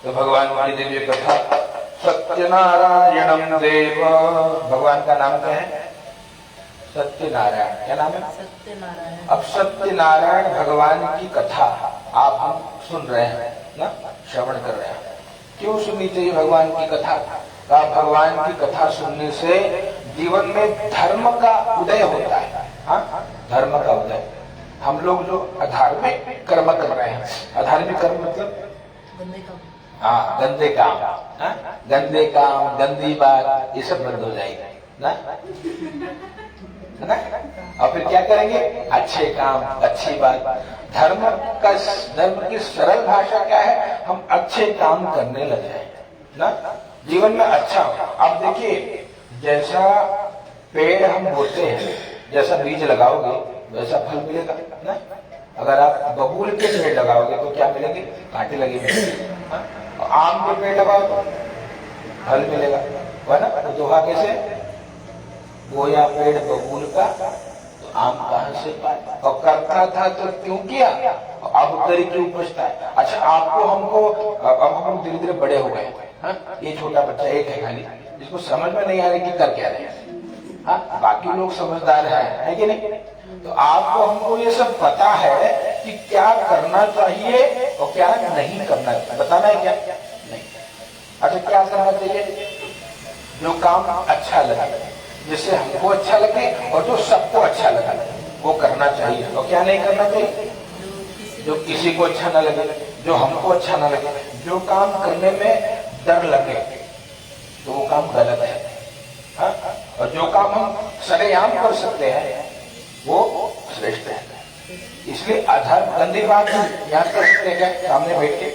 तो भगवान की दिव्य कथा सत्यनारायणम देव। भगवान का नाम क्या है? सत्यनारायण। क्या नाम है? सत्यनारायण। अब सत्यनारायण भगवान की कथा आप हम सुन रहे हैं ना, श्रवण कर रहे हैं। क्यों सुननी चाहिए भगवान की कथा? भगवान की कथा सुनने से जीवन में धर्म का उदय होता है। हाँ, धर्म का उदय। हम लोग जो अधार्मिक कर्म कर रहे हैं, अधार्मिक कर्म मतलब गंदे काम, हाँ गंदे काम, गंदे काम, गंदी बात, ये सब बंद हो जाएगी ना, है ना? और फिर क्या करेंगे? अच्छे काम, अच्छी बात। धर्म की सरल भाषा क्या है? हम अच्छे काम करने लग जाए ना, जीवन में अच्छा हो। अब देखिए, जैसा पेड़ हम बोते हैं, जैसा बीज लगाओगे वैसा फल मिलेगा ना। अगर आप बबूल के पेड़ लगाओगे तो क्या मिलेंगे? कांटे लगेंगे। आम के पेड़ लगाओ तो फल मिलेगा, है ना? तो दोहा कैसे? बोया पेड़ बबूल का तो आम कहां से पाए, और करता था तो क्यों किया, अब तरी क्यों उपजता है। अच्छा, आपको हमको अब हम धीरे धीरे बड़े हो गए, ये छोटा बच्चा एक है खाली, जिसको समझ में नहीं आ रहा कि कर क्या रहे हैं। हाँ, बाकी लोग समझदार है कि नहीं? तो आपको हमको ये सब पता है कि क्या करना चाहिए और क्या नहीं करना चाहिए। बताना है क्या? नहीं। अच्छा, क्या करना चाहिए? जो काम अच्छा लगे, जिससे हमको अच्छा लगे और जो सबको अच्छा लगे, वो करना चाहिए। और क्या नहीं करना चाहिए? जो किसी को अच्छा न लगे, जो हमको अच्छा न लगे, जो काम करने में डर लगे तो वो काम गलत है। हाँ? और जो काम हम सरेआम कर सकते हैं वो श्रेष्ठ है। इसलिए अधर्म, गंदी बात यहाँ कर सकते हैं क्या? सामने बैठ के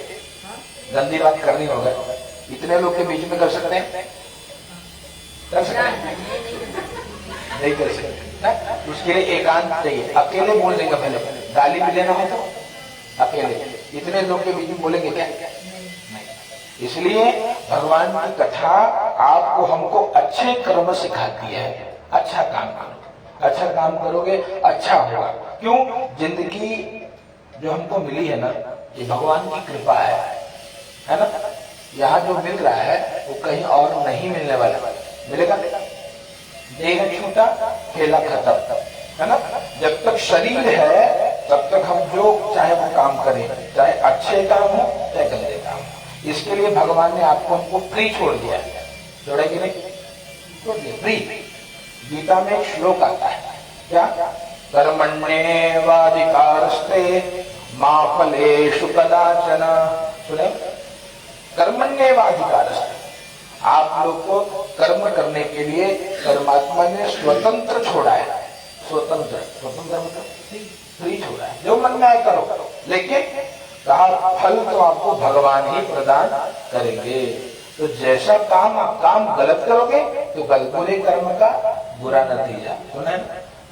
गंदी बात करनी होगा, इतने लोग के बीच में कर सकते हैं? कर सकते हैं? नहीं कर सकते। उसके लिए एकांत चाहिए। अकेले बोल देंगे, पहले गाली भी देना हो तो अकेले, इतने लोग के बीच में बोलेंगे क्या? नहीं। इसलिए भगवान की कथा आपको हमको अच्छे कर्म सिखाती है। अच्छा काम करो, अच्छा काम करोगे अच्छा होगा। क्यों? जिंदगी जो हमको मिली है ना, ये भगवान की कृपा है ना। यहाँ जो मिल रहा है वो कहीं और नहीं मिलने वाला। मिलेगा? देह छूटा, खेला खत्म, है ना। जब तक शरीर है तब तक हम जो चाहे वो काम करें, चाहे अच्छे काम हो चाहे गंदे काम हो। इसके लिए भगवान ने आपको हमको फ्री छोड़ दिया है। छोड़ा कि नहीं? छोड़ दिया, फ्री। गीता में एक श्लोक आता है, क्या? कर्मण्येवाधिकारस्ते मा फलेषु कदाचन। सुने? कर्मण्येवाधिकारस्ते, आप लोग को कर्म करने के लिए परमात्मा ने स्वतंत्र छोड़ा है। स्वतंत्र, स्वतंत्र मतलब फ्री छोड़ा है, जो मन में आए करो। लेकिन कहा फल तो आपको भगवान ही प्रदान करेंगे। तो जैसा काम आप काम गलत करोगे तो बुरे कर्म का बुरा नतीजा। सुना?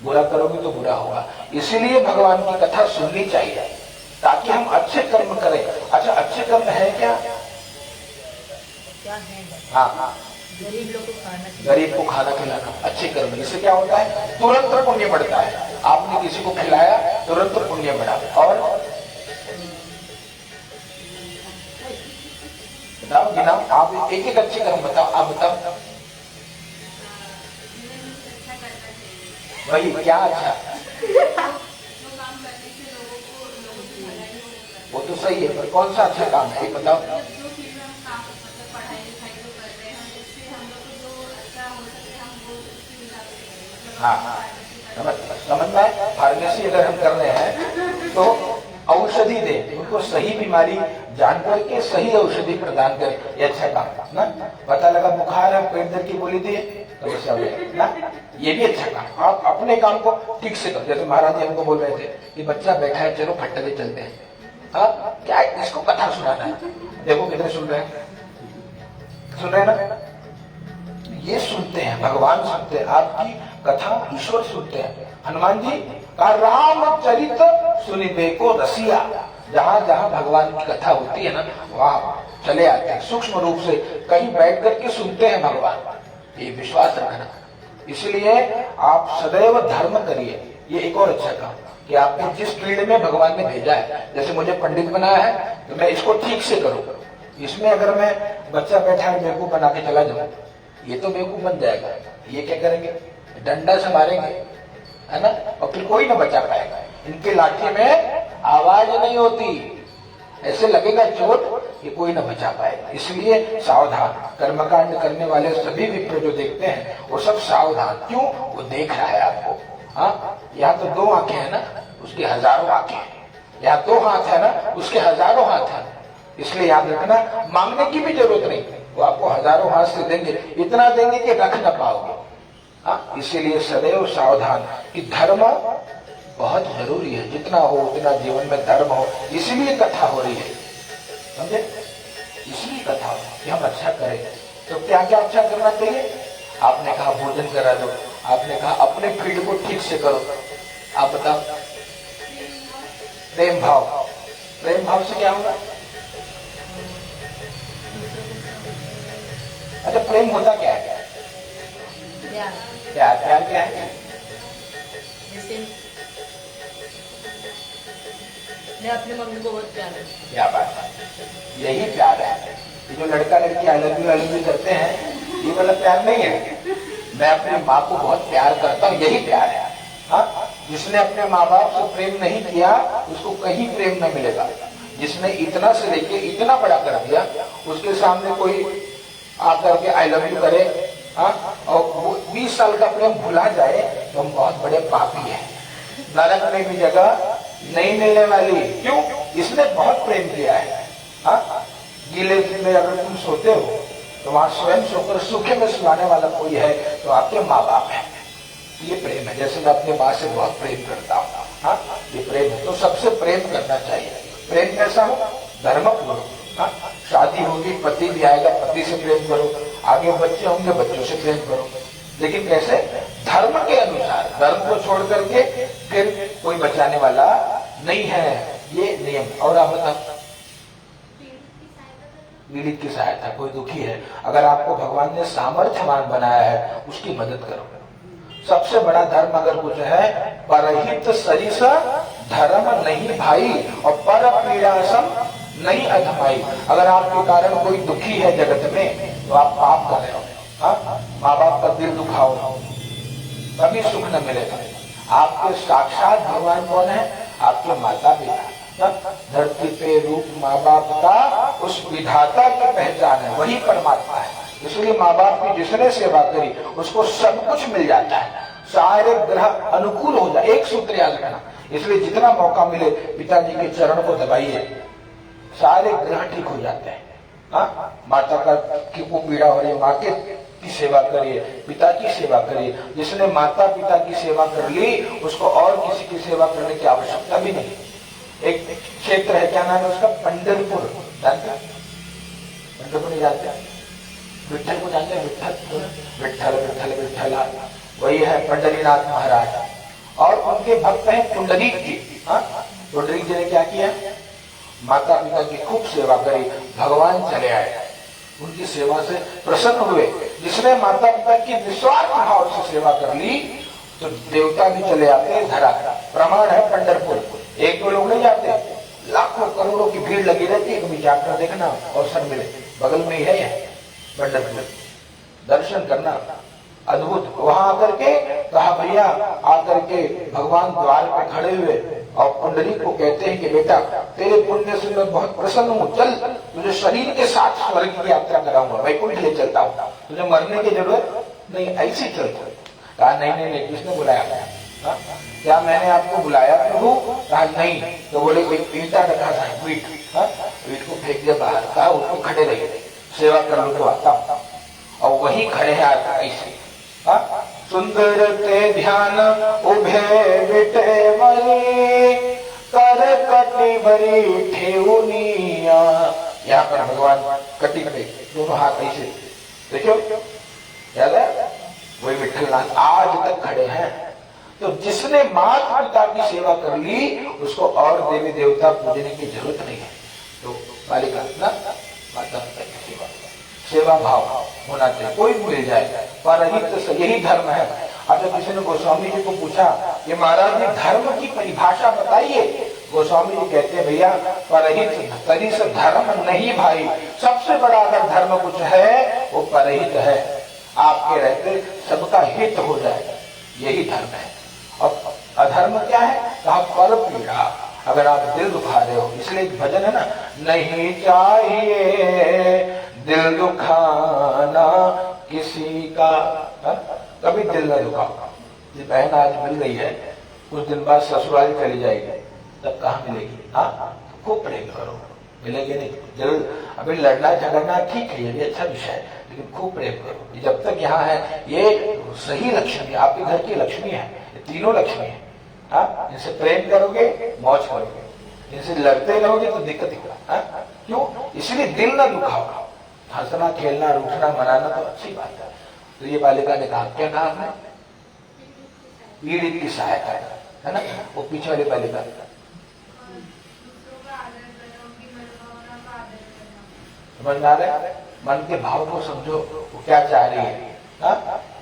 बुरा करोगे तो बुरा होगा। इसीलिए भगवान की कथा सुननी चाहिए ताकि हम अच्छे कर्म करें। अच्छा, अच्छे कर्म है क्या? क्या है? हाँ, गरीब को खाना खिलाना अच्छे कर्म। इससे क्या होता है? तुरंत पुण्य बढ़ता है। आपने किसी को खिलाया, तुरंत पुण्य बढ़ा। और बताओ गिनाओ, आप एक एक अच्छे कर्म बताओ। आप बताओ वही क्या अच्छा? वो तो सही है, पर कौन सा अच्छा काम है ये बताओ। हाँ, समझ में आए? फार्मेसी अगर हम कर रहे हैं तो औषधि दे, उनको सही बीमारी जानकर के सही औषधि प्रदान करें, ये अच्छा काम ना। पता लगा बुखार है, पेट दर्द की गोली दिए, समस्या हो गई ना, ये भी अच्छा काम। आप अपने काम को ठीक से करो। जैसे महाराज जी हमको बोल रहे थे कि बच्चा बैठा है, चलो फट्टे चलते हैं। हाँ, क्या इसको कथा सुनाना है? देखो कितने सुन रहे हैं, सुन रहे हैं ना? ये सुनते हैं, भगवान सुनते हैं, आपकी कथा ईश्वर सुनते हैं। हनुमान जी का रामचरित सुनिबे को रसिया, जहां जहां भगवान की कथा होती है ना, वहां चले आते हैं सूक्ष्म रूप से, कहीं बैठ करके सुनते हैं भगवान। ये विश्वास रखना। इसलिए आप सदैव धर्म करिए। ये एक और अच्छा काम कि आपको जिस फील्ड में भगवान ने भेजा है, जैसे मुझे पंडित बनाया है तो मैं इसको ठीक से करूं। इसमें अगर मैं बच्चा बैठा है बेवकूफ बना के चला जाऊं, ये तो बेवकूफ बन जाएगा। ये क्या करेंगे? डंडा से मारेंगे, है ना, और फिर कोई ना बचा पाएगा। इनके लाठी में आवाज नहीं होती, ऐसे लगेगा चोट कि कोई ना बचा पाएगा। इसलिए सावधान। कर्मकांड करने वाले सभी विप्र जो देखते हैं वो सब सावधान। क्यों? वो देख रहा है आपको। हाँ, यहाँ तो 2 आंखें है ना, उसकी हजारों आंखें हैं। यहाँ 2 हाथ है ना, उसके हजारों हाथ हैं। इसलिए याद रखना, मांगने की भी जरूरत नहीं, वो आपको हजारों हाथ से देंगे, इतना देंगे कि रख ना पाओगे। हाँ, इसीलिए सदैव सावधान कि धर्म बहुत जरूरी है। जितना हो उतना जीवन में धर्म हो, इसलिए कथा हो रही है, समझे? इसलिए कथा हो कि हम अच्छा करें। तो क्या क्या अच्छा करना चाहिए? आपने कहा भोजन करा दो, आपने कहा अपने फील्ड को ठीक से करो। आप बताओ। प्रेम भाव, प्रेम भाव से क्या होगा? अच्छा, प्रेम होता क्या है? प्यार, प्यार क्या है? मैं अपनी मम्मी को बहुत प्यार करती हूँ। क्या बात है, यही प्यार है। ये जो लड़का लड़की आई लव यू करते हैं, ये वाला प्यार नहीं है। मैं अपनी माँ को बहुत प्यार करता हूँ, यही प्यार है। हाँ, जिसने अपने माँ बाप से प्रेम नहीं किया उसको कहीं प्रेम न मिलेगा। जिसने इतना से लेके इतना बड़ा कर दिया, उसके सामने कोई आकर के आई लव यू करे, हाँ, और वो 20 साल का प्रेम भुला जाए तो हम बहुत बड़े पापी हैं। नरक में भी जगह नहीं मिलने वाली। क्यों? इसने बहुत प्रेम किया है। हाँ, गीले में अगर तुम सोते हो तो वहां स्वयं सोकर सूखे में सुलाने वाला कोई है तो आपके माँ बाप है। ये प्रेम है। जैसे मैं अपने माँ से बहुत प्रेम करता हूँ, हाँ, ये प्रेम है। तो सबसे प्रेम करना चाहिए। प्रेम कैसा हो? धर्मपूर्वक। हाँ, शादी होगी, पति भी आएगा, पति से प्रेम करो, आगे बच्चे होंगे, बच्चों से प्रेम करो, लेकिन कैसे? धर्म के अनुसार। धर्म को छोड़ करके फिर कोई बचाने वाला नहीं है, ये नियम। और आप बताओ। पीड़ित की सहायता, कोई दुखी है, अगर आपको भगवान ने सामर्थ्यवान बनाया है, उसकी मदद करो। सबसे बड़ा धर्म अगर कुछ है, परहित सरिस धर्म नहीं भाई, और पर पीड़ासम नहीं अधमाई। अगर आपके कारण कोई दुखी है जगत में तो आप पाप कर रहे हो। माँ बाप का दिल दुखाओ, कभी सुख न मिलेगा। आपके साक्षात भगवान कौन है? आपके माता पिता। धरती पे रूप माँ बाप का उस विधाता की पहचान है, वही परमात्मा है। इसलिए माँ बाप की जिसने सेवा करी उसको सब कुछ मिल जाता है, सारे ग्रह अनुकूल हो जाए। एक सूत्र याद रखना। इसलिए जितना मौका मिले पिताजी के चरण को दबाइए, सारे ग्रह ठीक हो जाते हैं। हाँ, माता का को पीड़ा हो रही है, माँ की सेवा करिए, पिता की सेवा करिए। जिसने माता पिता की सेवा कर ली उसको और किसी की सेवा करने की आवश्यकता भी नहीं। एक क्षेत्र है, क्या नाम है उसका? पंढरपुर। जानते हैं? पंढरपुर नहीं जानते? विठल को जानते हैं? विठल विठल विठला, वही है पंडरीनाथ महाराज। और उनके भक्त हैं पुंडरीक जी। पुंडरीक जी ने क्या किया? माता पिता की खूब सेवा करी, भगवान चले आए, उनकी सेवा से प्रसन्न हुए। जिसने माता पिता की निस्वार्थ भाव से सेवा कर ली तो देवता भी चले आते हैं धरा। प्रमाण है पंढरपुर, एक दो लोग नहीं जाते, लाखों करोड़ों की भीड़ लगी रहती है। कभी जाकर देखना अवसर मिले, बगल में ही है यह पंढरपुर, दर्शन करना अद्भुत। वहां आकर के कहा भैया, आकर के भगवान द्वार पे खड़े हुए और पुंडरी को कहते हैं कि बेटा तेरे पुण्य से मैं बहुत प्रसन्न हूँ, चल तुझे शरीर के साथ स्वर्ग की यात्रा कराऊंगा, वैकुंठ ले चलता हूँ, तुझे मरने की जरूरत नहीं, ऐसे चलता। कहा नहीं नहीं नहीं, किसने बुलाया? क्या मैंने आपको बुलाया प्रभु? कहा नहीं। तो बोले ईंटा रखा था, ईंट को फेंक दिया बाहर, कहा उसको खड़े रहिए, सेवा कर लो तो आता हूँ। और वही खड़े हैं ऐसे, सुंदर ते ध्यान उभे बिटे मरी, कर कटी भरी ठेउनिया। यहाँ पर भगवान कटी पे दोनों हाथ ऐसे, देखो याद है, वही विठलनाथ आज तक खड़े हैं। तो जिसने माता पिता की सेवा कर ली उसको और देवी देवता पूजने की जरूरत नहीं है। तो बालिका ना माता पिता की सेवा, सेवा भाव होना चाहिए, कोई मिल जाए परहित से, यही धर्म है। अच्छा, किसी ने गोस्वामी जी को पूछा कि महाराज जी धर्म की परिभाषा बताइए। गोस्वामी जी कहते हैं भैया परहित तरी से धर्म नहीं भाई, सबसे बड़ा अगर धर्म कुछ है वो परहित है, आपके रहते सबका हित हो जाएगा, यही धर्म है। और अधर्म क्या है? कहा पर पीड़ा, अगर आप दिल दुखा रहे हो। इसलिए एक भजन है ना, नहीं चाहिए दिल दुखाना किसी का, कभी दिल न दुखाओ। ये बहन आज मिल गई है, कुछ दिन बाद ससुराल चली जाएगी, तब कहाँ मिलेगी? हाँ, खूब प्रेम करो, मिलेगी नहीं जरूर। अभी लड़ना झगड़ना ठीक है, ये भी अच्छा विषय है, लेकिन खूब प्रेम करो। जब तक यहाँ है ये सही लक्ष्मी, आपके घर की लक्ष्मी है, ये तीनों लक्ष्मी है। हाँ, इनसे प्रेम करोगे मौज करोगे, इनसे लड़ते रहोगे तो दिक्कत ही होगा। क्यों? इसलिए दिल ना दुखाओ, हंसना खेलना रूठना मनाना तो अच्छी बात है। तो ये बालिका ने कहा, क्या कहा है? पीड़ित की सहायता है ना, वो पीछे वाली बालिका। समझ में आ रहा है? मन के भाव को समझो, वो क्या चाह रही है।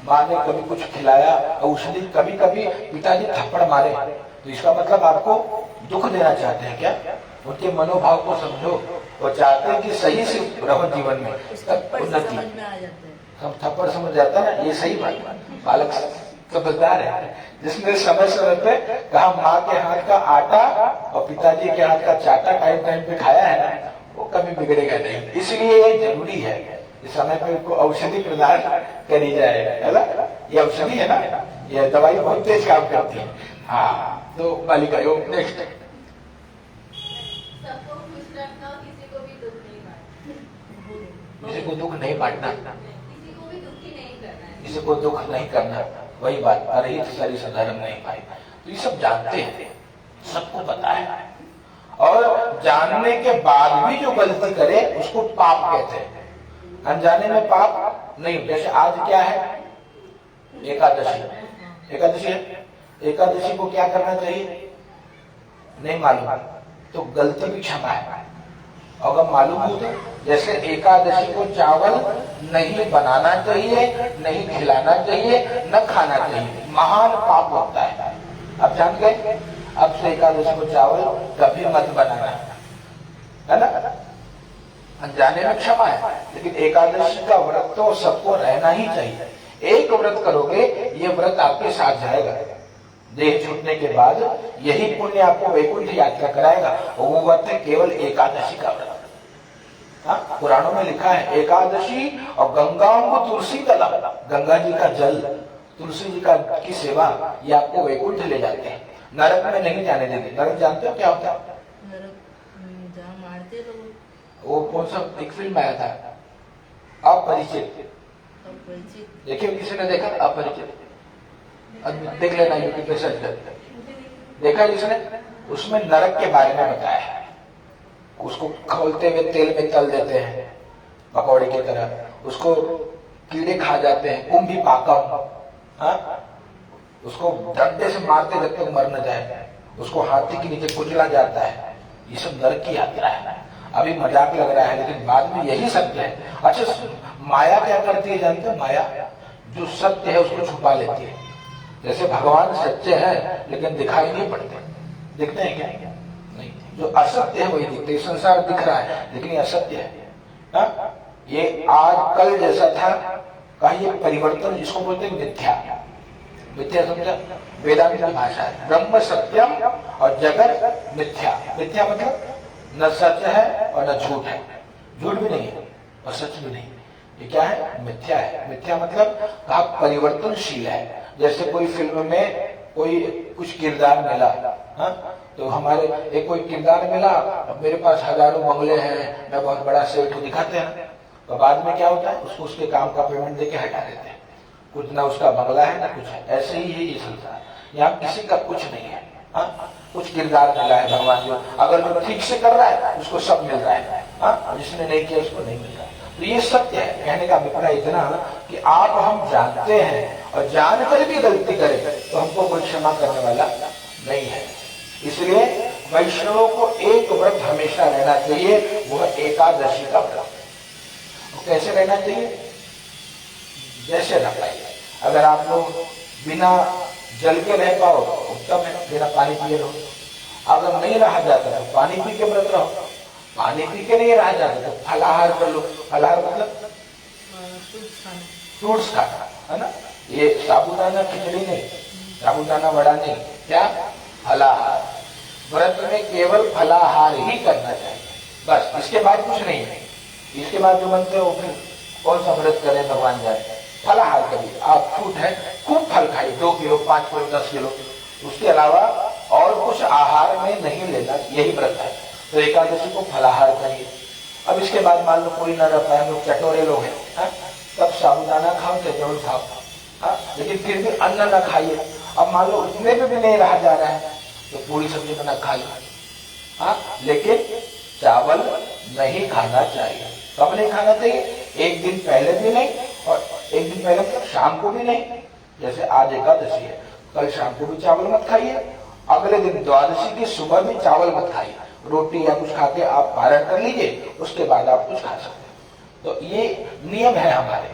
माँ ने कभी कुछ खिलाया और उस दिन कभी कभी पिताजी थप्पड़ मारे, तो इसका मतलब आपको दुख देना चाहते हैं क्या? उनके मनोभाव को समझो, वो चाहते हैं कि सही से रहो जीवन में, तब उन्नति। हम थप्पड़ समझ जाता है ना, ये सही बात, बालक समझदार है। जिसने समय समय पे कहा माँ के हाथ का आटा और पिताजी के हाथ का चाटा टाइम टाइम पे खाया है ना, वो कभी बिगड़ेगा नहीं। इसलिए ये जरूरी है, इस समय पे उनको औषधि प्रदान करी जाए, है ना? ये औषधि है ना, ये दवाई बहुत तेज काम करती है। हाँ, तो बालिका योग नेक्स्ट। सबको खुश रखना, किसी को भी दुख नहीं बांटना, किसी को दुख नहीं बांटना, किसी को भी दुखी नहीं करना है, किसी को दुख नहीं करना, वही बात, परहित सरी धर्म नहीं पाई। तो ये सब जानते हैं, सबको पता है, और जानने के बाद भी जो गलती करे उसको पाप कहते हैं। अनजाने में पाप नहीं। जैसे आज क्या है? एकादशी, एकादशी है, एकादशी को क्या करना चाहिए? नहीं मालूम तो गलती भी क्षमा है। अगर मालूम हो तो जैसे एकादशी को चावल नहीं बनाना चाहिए, नहीं खिलाना चाहिए, न खाना चाहिए, महान पाप होता है। अब जान गए, अब से एकादशी को चावल कभी मत बनाना, है ना? अनजाने में क्षमा है, लेकिन एकादशी का व्रत तो सबको रहना ही चाहिए। एक व्रत करोगे, ये व्रत आपके साथ जाएगा, देह छूटने के बाद यही पुण्य आपको वैकुंठ यात्रा कराएगा। और वो व्रत है केवल एकादशी का व्रत। हाँ, पुराणों में लिखा है एकादशी और गंगाओं तुलसी तला, गंगा जी का जल, तुलसी जी का की सेवा, ये आपको वैकुंठ ले जाते हैं, नरक में नहीं जाने देते। नरक जानते हो क्या होता है? जहाँ मारते लोग, वो कौन सा एक फिल्म आया था, अपरिचित, देखिए किसी ने देखा? अपरिचित देख लेना, यूट्यूब पे सर्च कर, देखा जिसने? उसमें नरक के बारे में बताया है। उसको खोलते हुए तेल में तल देते हैं पकौड़े की तरह, उसको कीड़े खा जाते हैं, कुंभी पाकम, उसको डंडे से मारते जब तक मर न जाए, उसको हाथी के नीचे कुचला जाता है। ये सब नरक की यात्रा है। अभी मजाक लग रहा है, लेकिन बाद में यही सत्य है। अच्छा, माया क्या करती है जानते हो? माया जो सत्य है उसको छुपा लेती है। जैसे भगवान सत्य है लेकिन दिखाई नहीं पड़ते, दिखते हैं क्या? नहीं। जो असत्य है वही दिखते। संसार दिख रहा है लेकिन ये असत्य है। हा? ये आज कल जैसा था का ये परिवर्तन जिसको बोलते हैं मिथ्या। मिथ्या समझा? वेदांत की भाषा है। ब्रह्म सत्यम और जगत मिथ्या। मिथ्या मतलब न सत्य है और न झूठ है। झूठ भी नहीं है और सच भी नहीं। ये क्या है? मिथ्या है। मिथ्या मतलब कहा परिवर्तनशील है। जैसे कोई फिल्म में कोई कुछ किरदार मिला, हा? तो हमारे एक कोई किरदार मिला, अब मेरे पास हजारों बंगले हैं, मैं बहुत बड़ा सेठ हूं, दिखाते हैं। तो बाद में क्या होता है? उसको उसके काम का पेमेंट देके हटा देते हैं। कुछ ना उसका बंगला है ना कुछ है। ऐसे ही है ये संसार। यहाँ किसी का कुछ नहीं है। हा? कुछ किरदार मिला है भगवान जो, अगर जो ठीक से कर रहा है उसको सब मिल रहा है, हा? जिसने नहीं किया उसको नहीं मिल रहा है। तो ये सत्य है। कहने का अभिप्राय इतना कि आप हम जानते हैं और जानकर भी गलती करें तो हमको कोई क्षमा करने वाला नहीं है। इसलिए वैष्णवों को एक व्रत हमेशा रहना चाहिए, वह एकादशी का व्रत। कैसे रहना चाहिए? जैसे रह पाए। अगर आप लोग बिना जल के रह पाओ उत्तम है, बिना पानी पिए रहो। अगर नहीं रहा जाता तो पानी पी के व्रत रहो। पानी पी के नहीं रहा जाता तो फलाहार कर लो। फलाहार मतलब फ्रूट्स खाना, है ना? ये साबुदाना खिचड़ी नहीं, साबुदाना वड़ा नहीं, क्या? फलाहार। व्रत में केवल फलाहार ही करना चाहिए, बस। इसके बाद कुछ नहीं है। इसके बाद जो बनते हो फिर कौन सा व्रत करें भगवान जाने। फलाहार करिए। आप फ्रूट है खूब फल खाइए, 2 किलो 5 किलो 10 किलो। उसके अलावा और कुछ आहार में नहीं लेना, यही व्रत है। तो एकादशी को फलाहार करिए। अब इसके बाद मान लो कोई न रह पाए, लोग चटोरे लोग हैं, तब साबुदाना खाओ चाहे जरूर खाओ, लेकिन फिर भी अन्न न खाइए। अब मान लो उतने पे भी नहीं रहा जा रहा है तो पूरी सब्जी बना खा लो, लेकिन चावल नहीं खाना चाहिए। कब नहीं खाना चाहिए? एक दिन पहले भी नहीं, और एक दिन पहले मतलब शाम को भी नहीं। जैसे आज एकादशी है, कल शाम को भी चावल मत खाइए, अगले दिन द्वादशी की सुबह भी चावल मत खाइए। रोटी या कुछ खा के आप पारण कर लीजिए, उसके बाद आप कुछ खा सकते हैं। तो ये नियम है हमारे,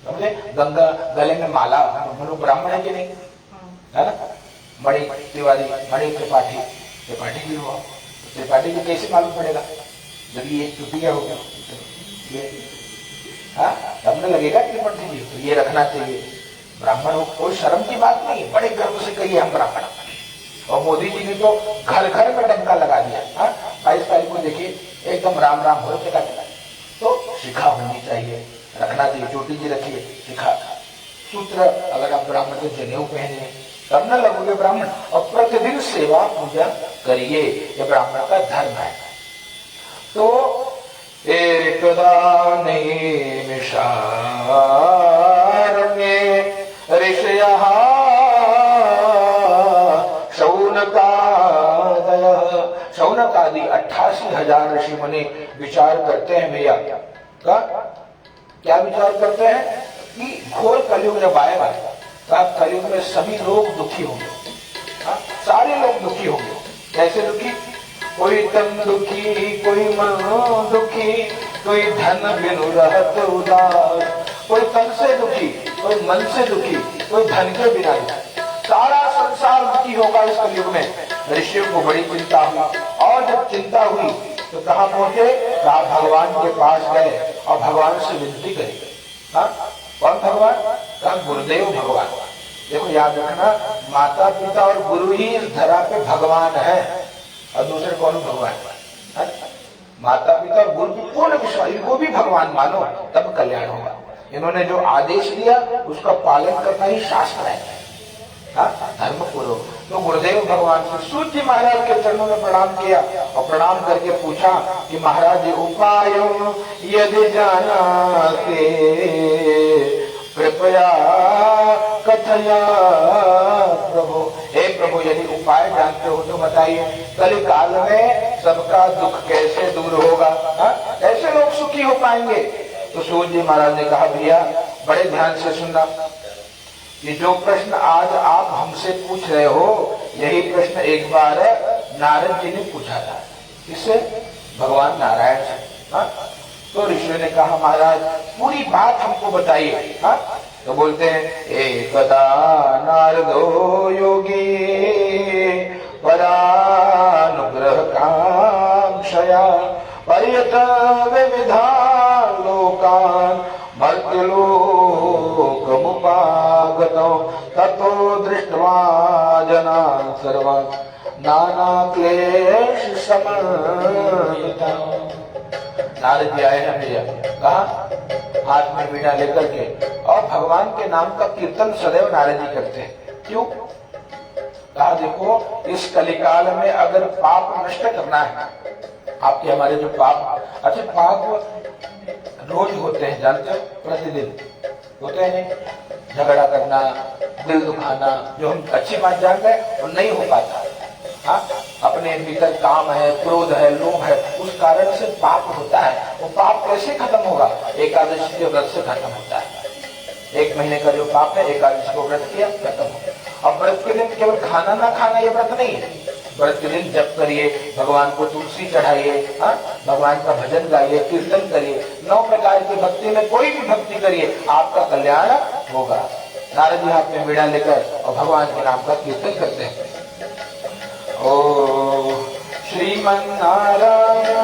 समझे? गंगा गले में माला, हम लोग ब्राह्मण है कि नहीं, है ना? मणि तिवारी, मणि त्रिपाठी, त्रिपाठी भी हुआ, त्रिपाठी को कैसे मालूम पड़ेगा जब ये चुटिया होगा? तब न लगेगा त्रिपाठी जी। तो ये रखना चाहिए। ब्राह्मण हो, कोई शर्म की बात नहीं है, बड़े गर्व से कहिए हम ब्राह्मण। और मोदी जी ने तो घर घर में डंका लगा दिया। 22 तारीख को देखिए एकदम राम राम हो चला। तो शिखा होनी चाहिए, रखना चाहिए। चोटी जी रखिए, शिखा, सूत्र। अगर आप ब्राह्मण तो जनेऊ पहने, तब न लगोगे ब्राह्मण। और प्रतिदिन सेवा पूजा करिए, ये ब्राह्मण का धर्म है। तो एकदा नैमिषारण्ये ऋषयः शौनकादि 88,000 ऋषि मुनि विचार करते हैं भैया का। क्या विचार करते हैं? कि घोर कलयुग जब आएगा तब कलयुग में सभी लोग दुखी होंगे, सारे लोग दुखी होंगे। कैसे दुखी? कोई तन दुखी, कोई मन दुखी, कोई धन बिनु रहत उदास। कोई तन से दुखी, कोई मन से दुखी, कोई धन के बिना दुखी। सारा संसार दुखी होगा इस कलयुग में। ऋषियों को बड़ी चिंता हुई, और जब चिंता हुई तो कहाँ पहुंचे? कहा भगवान के पास गए और भगवान से विनती करी। कौन भगवान? कहा गुरुदेव भगवान। देखो याद रखना, माता पिता और गुरु ही इस धरा पे भगवान है, और दूसरे कौन भगवान? माता पिता और गुरु की पूर्ण विश्वास, इनको भी भगवान मानो, तब कल्याण होगा। इन्होंने जो आदेश दिया उसका पालन करना ही शास्त्र है, धर्म पूर्वक। तो गुरुदेव भगवान से सूत जी महाराज के चरणों में प्रणाम किया और प्रणाम करके पूछा कि महाराज उपाय यदि जानाते कृपया कथया प्रभु। हे प्रभु, यदि उपाय जानते हो तो बताइए, कलिकाल में सबका दुख कैसे दूर होगा, कैसे लोग सुखी हो पाएंगे? तो सूत जी महाराज ने कहा भैया बड़े ध्यान से सुनना, ये जो प्रश्न आज आप हमसे पूछ रहे हो यही प्रश्न एक बार नारद जी ने पूछा था। किससे? भगवान नारायण से। तो ऋषियों ने कहा महाराज पूरी बात हमको बताइए। हाँ, तो बोलते हैं एकदा नारदो योगी परानुग्रह कांक्षया पर्यत विविधान लोकान मर्त्यलोकमुपागतो ततो दृष्ट्वा जनान् सर्वान् नाना क्लेश समन्विता। नारद जी आए हैं भैया, कहा हाथ में वीणा लेकर के, और भगवान के नाम का कीर्तन सदैव नारद जी करते हैं। क्यों? कहा देखो इस कलिकाल में अगर पाप नष्ट करना है, आपके हमारे जो पाप, अच्छा पाप रोज होते हैं जानते हो, प्रतिदिन होते हैं नहीं, झगड़ा करना, दिल दुखाना, जो हम अच्छी बात जान गए वो नहीं हो पाता। हाँ, अपने भीतर काम है, क्रोध है, लोभ है, उस कारण से पाप होता है। वो पाप कैसे खत्म होगा? एकादशी के व्रत से खत्म होता है। 1 महीने का जो पाप है, एकादशी को व्रत किया खत्म हो गया। अब व्रत के दिन केवल खाना ना खाना ये व्रत नहीं है। व्रत के दिन जप करिए, भगवान को तुलसी चढ़ाइए, भगवान का भजन गाइए, कीर्तन करिए, 9 प्रकार की भक्ति में कोई भी भक्ति करिए, आपका कल्याण होगा। नारद जी हाथ में वीणा लेकर और भगवान के नाम का कीर्तन करते हैं। ओ श्रीमन्नारायण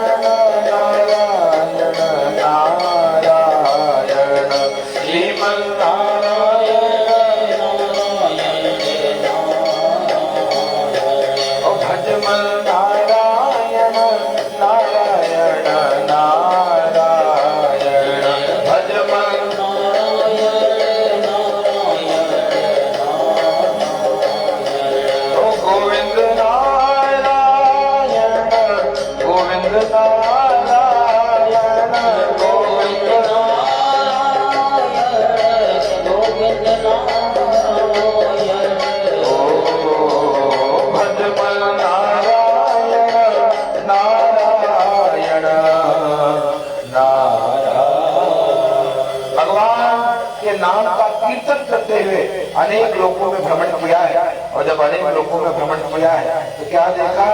नारायण नारायण श्रीमन्नारायण नारायण ओ भजमन नारायण नारायण नारायण भजमन नारायण नारायण ओ गोविंद गोविंद नारायण गोविंद नारायण गोविंद नारायण ओ भजमन नारायण नारायण नारायण। भगवान के नाम का कीर्तन करते हुए अनेक लोगों में भ्रमण किया है, और जब अनेक लोगों में भ्रमण किया है तो क्या देखा?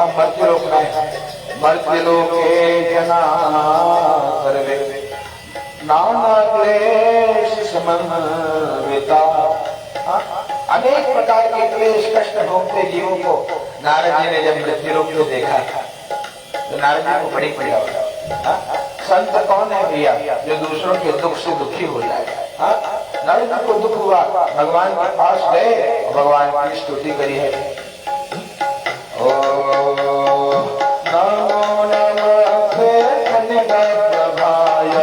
मर्त्य लोक में, मर्त्य लोके जना सर्वे नाना क्लेश समन्विता। अनेक प्रकार के क्लेश कष्ट भोगते जीवों को नारद जी ने जब मृत्यु लोक में देखा तो नारद जी को बड़ी पीड़ा हुई। संत कौन है भैया जो दूसरों के दुख से दुखी हो जाए? नारद जी को दुख हुआ, भगवान के पास गए, भगवान की स्तुति करी है। ओ नमो नमस्ते कनिकाप्रभाय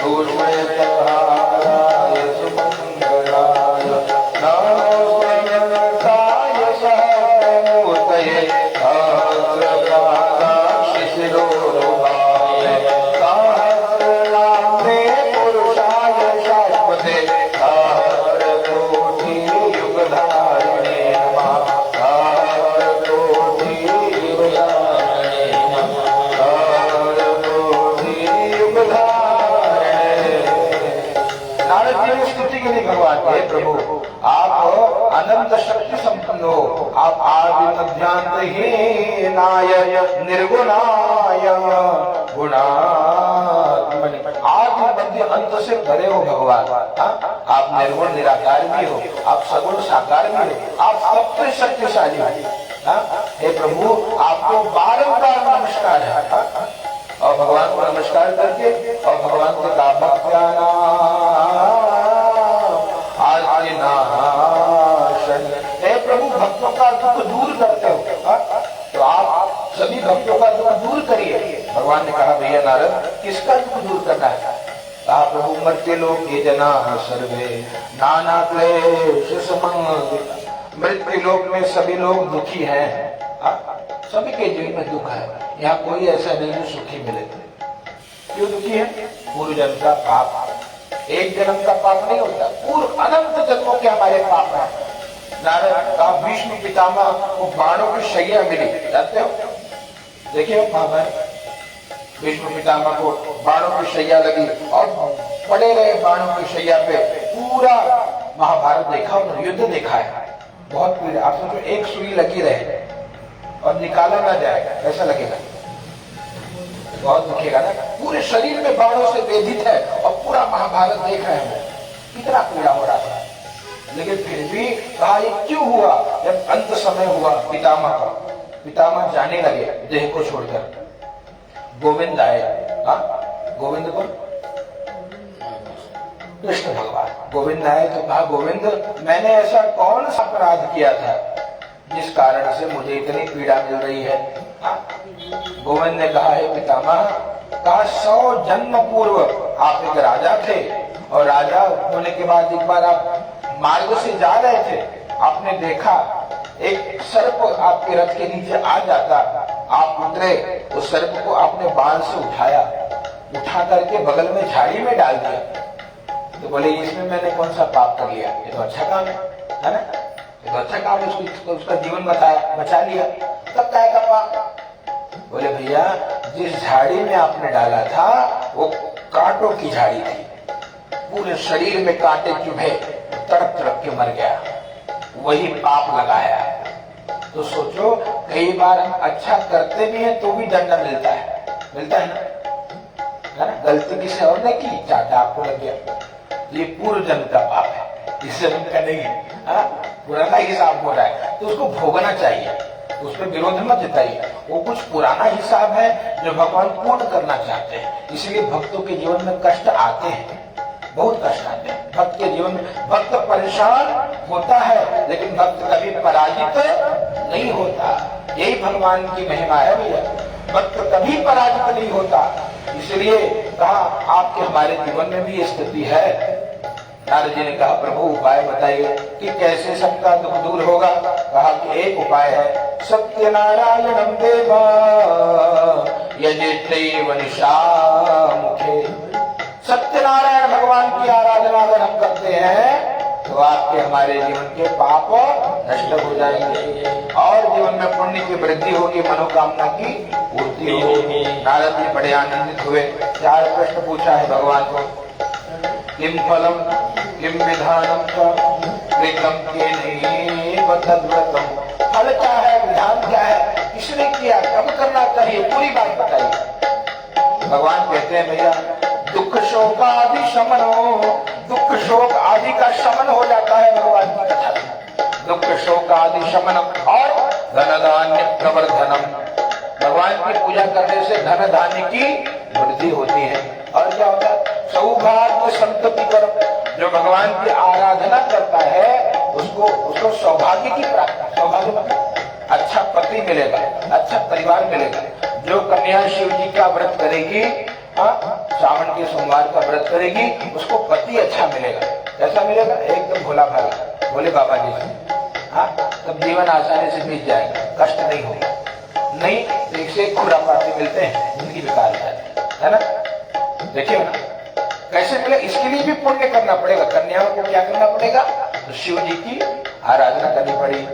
भूषणधाराय सुमंगलाय नमो नमस्ताय सहस्रमूर्तये सहस्रपादाक्षि शिरोरुहाय सहस्रनाम्ने पुरुषाय शाश्वते सहस्रकोटि युगधारिणे नमः सहस्रकोटि युगधारिणे नमः सहस्रकोटि युगधारिणे। नारद जी ने स्तुति के लिए भगवान हे प्रभु आप अनंत शक्ति संपन्न हो, आप आदि मध्यांतहीनाय निर्गुणाय गुणात्मने, आदि मध्य अंत से परे हो भगवान। आप निर्गुण निराकार भी हो, आप सगुण साकार भी हो, आप सबसे शक्तिशाली हो। हे प्रभु आपको बारंबार नमस्कार है, और भगवान को नमस्कार करके और भगवान से कहा भक्त्यानां आर्तिनाशन, हे प्रभु भक्तों का दुख दूर करते हो, तो आप सभी भक्तों का दुख दूर करिए। भगवान ने कहा भैया नारद किसका दुख दूर करना है? कहा प्रभु मर्त्य लोक ये जना सर्वे नाना क्लेश समन्विता। मृत्यु लोक में सभी लोग दुखी हैं, सभी के जीवन में दुख है, यहाँ कोई ऐसा नहीं जो सुखी मिले। क्यों दुखी है? पूर्व जन्म का पाप, एक जन्म का पाप नहीं होता, पूर्व अनंत जन्मों के हमारे पाप है। नारद का भीष्म पितामह को बाणों की शैया मिली, जानते हो? देखिए महाभारत, भीष्म पितामह को बाणों की शैया लगी और पड़े रहे बाणों की शैया पे। पूरा महाभारत देखा, युद्ध देखा है, बहुत पीड़ा। आप सोचो एक सुई लगी रहे और निकाला ना जाए, ऐसा लगेगा, बहुत दुखेगा ना। पूरे शरीर में बाणों से वेधित है और पूरा महाभारत देख रहे हैं, कितना पीड़ा हो रहा था। लेकिन फिर भी कहा ये क्यों हुआ? जब अंत समय हुआ पितामह का, पितामह जाने लगे देह को छोड़कर, गोविंद आए। गोविंद को कृष्ण भगवान गोविंद आए तो कहा, गोविंद मैंने ऐसा कौन सा अपराध किया था जिस कारण से मुझे इतनी पीड़ा मिल रही है? गोविंद ने कहा, है पितामह, कहा 100 जन्म पूर्व आप एक राजा थे और राजा होने के बाद एक बार आप मार्ग से जा रहे थे, आपने देखा एक सर्प आपके रथ के नीचे आ जाता, आप उतरे, उस सर्प को आपने बाण से उठाया, उठा करके बगल में झाड़ी में डाल दिया। तो बोले इसमें मैंने कौन सा पाप कर लिया? ये तो अच्छा काम है ना? ये तो अच्छा काम है, उसका जीवन बचा लिया, तब काय का पाप? बोले भैया जिस झाड़ी में आपने डाला था वो कांटों की झाड़ी थी, पूरे शरीर में कांटे चुभे, तड़प तड़प के मर गया, वही पाप लगाया। तो सोचो कई बार हम अच्छा करते भी हैं तो भी दंड मिलता है ना? गलती किसी और ने की, चाटा आपको लग गया, ये पूर्व जन्म का पाप है, इससे हम करेंगे पुराना हिसाब हो रहा है तो उसको भोगना चाहिए, उस पर विरोध मत जताइए। वो कुछ पुराना हिसाब है जो भगवान पूर्ण करना चाहते हैं, इसलिए भक्तों के जीवन में कष्ट आते हैं, बहुत कष्ट आते हैं भक्त के जीवन में। भक्त परेशान होता है लेकिन भक्त कभी पराजित नहीं होता, यही भगवान की महिमा है भैया, भक्त कभी पराजित नहीं होता। इसलिए कहा आपके हमारे जीवन में भी ये स्थिति है। नारद जी ने कहा, प्रभु उपाय बताइए कि कैसे सबका दुख दूर होगा? कहा कि एक उपाय है, सत्यनारायणं देवा यजेत्यैव निशामुखे। सत्यनारायण भगवान की आराधना अगर हम करते हैं तो आपके हमारे जीवन के पाप नष्ट हो जाएंगे और जीवन में पुण्य की वृद्धि होगी, मनोकामना की पूर्ति होगी। नारद जी बड़े आनंदित हुए, 4 प्रश्न पूछा है भगवान को, किम फलम किम विधानम कृतम केनैव तद्व्रतम। फल क्या है, विधान क्या है, किसने किया, कब करना चाहिए, पूरी बात बताइए। भगवान कहते हैं भैया दुख शोक आदि शमनो, दुख शोक आदि का शमन हो जाता है भगवान की कथा में, दुख शोक आदि शमनम और धन धान्य प्रवर्धनम। भगवान की पूजा करने से धन धान्य की वृद्धि होती है और क्या होता है, सौभाग्य संतति कर्म। जो भगवान की आराधना करता है उसको सौभाग्य की प्राप्ति, सौभाग्य मतलब अच्छा पति मिलेगा, अच्छा परिवार मिलेगा। जो कन्या शिव जी का व्रत करेगी, सावन के सोमवार का व्रत करेगी, उसको पति अच्छा मिलेगा। कैसा मिलेगा? एकदम भोला भाला, भोले बाबा जी से। तब जीवन आसानी से बीत जाएगा, कष्ट नहीं होगा। नहीं एक से एक खुरापाती मिलते हैं, जिंदगी बेकार हो जाती है ना? देखिए ना कैसे मिले, इसके लिए भी पुण्य करना पड़ेगा। कन्याओं को क्या करना पड़ेगा? तो शिव जी की आराधना करनी पड़ेगी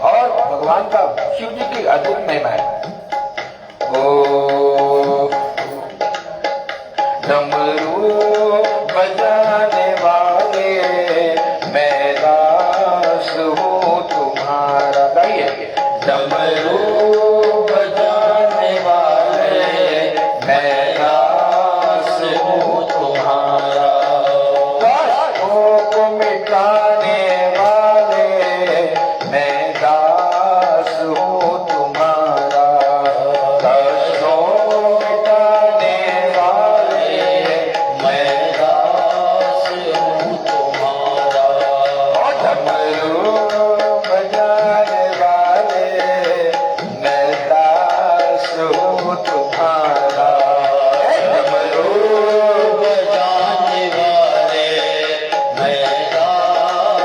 और भगवान का, शिव जी की अद्भुत महिमा है। ओ डमरू बजाने वाले मैं दास हूँ तुम्हारा। गाइए, डमरू बजाने वाले मैं दास हूँ तुम्हारा, कष्टों को मिटाने वाले मैं दास हूँ तुम्हारा, कष्टों मिटाने वाले मैं दास हूँ तुम्हारा, और डमरू बजाने वाले मैं दास हूँ तुम्हारा, डमरू बजाने वाले मैं दास